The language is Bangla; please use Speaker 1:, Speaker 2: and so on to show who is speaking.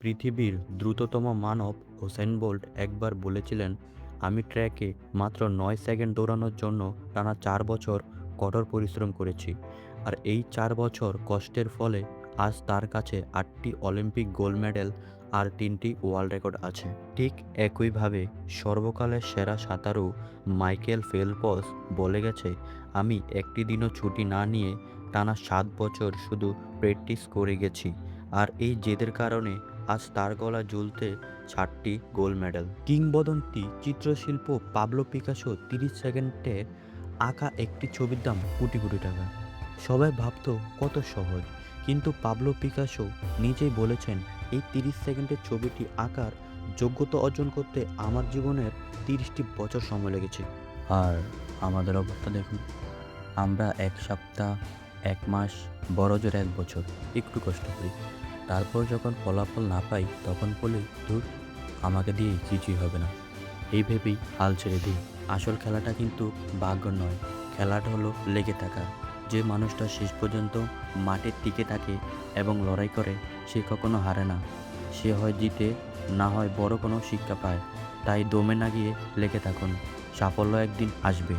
Speaker 1: পৃথিবীর দ্রুততম মানব হুসেইন বোল্ট একবার বলেছিলেন, আমি ট্র্যাকে মাত্র 9 সেকেন্ড দৌড়ানোর জন্য টানা 4 বছর কঠোর পরিশ্রম করেছি। আর এই 4 বছর কষ্টের ফলে আজ তার কাছে 8টি অলিম্পিক গোল্ড মেডেল আর 3টি ওয়ার্ল্ড রেকর্ড আছে। ঠিক একইভাবে সর্বকালের সেরা সাঁতারু মাইকেল ফেলপস বলে গেছে, আমি একটি দিনও ছুটি না নিয়ে টানা 7 বছর শুধু প্র্যাকটিস করে গেছি। আর এই জেদের কারণে আজ তার গলায় ঝুলতে 4টি গোল্ড মেডেল। কিংবদন্তি চিত্রশিল্প পাবলো পিকাসো 30 সেকেন্ডে আঁকা একটি ছবির দাম কোটি কোটি টাকা। সবাই ভাবতো কত সহজ, কিন্তু পাবলো পিকাসো নিজেই বলেছেন, এই 30 সেকেন্ডের ছবিটি আঁকার যোগ্যতা অর্জন করতে আমার জীবনের 30টি বছর সময় লেগেছে।
Speaker 2: আর আমাদের অবস্থা দেখুন, আমরা 1 সপ্তাহ, 1 মাস, বড়জোর 1 বছর একটু কষ্ট করি, তারপর যখন ফলাফল না পাই তখন বলি ধুর, আমাকে দিয়ে কিছুই হবে না, এই ভেবেই হাল ছেড়ে দিই। আসল খেলাটা কিন্তু ভাগ্য নয়, খেলাটা হলো লেগে থাকা। যে মানুষটা শেষ পর্যন্ত মাঠে টিকে থাকে এবং লড়াই করে, সে কখনো হারে না। সে হয় জিতে, না হয় বড় কোনো শিক্ষা পায়। তাই দমে না গিয়ে লেগে থাকুন, সাফল্য একদিন আসবে।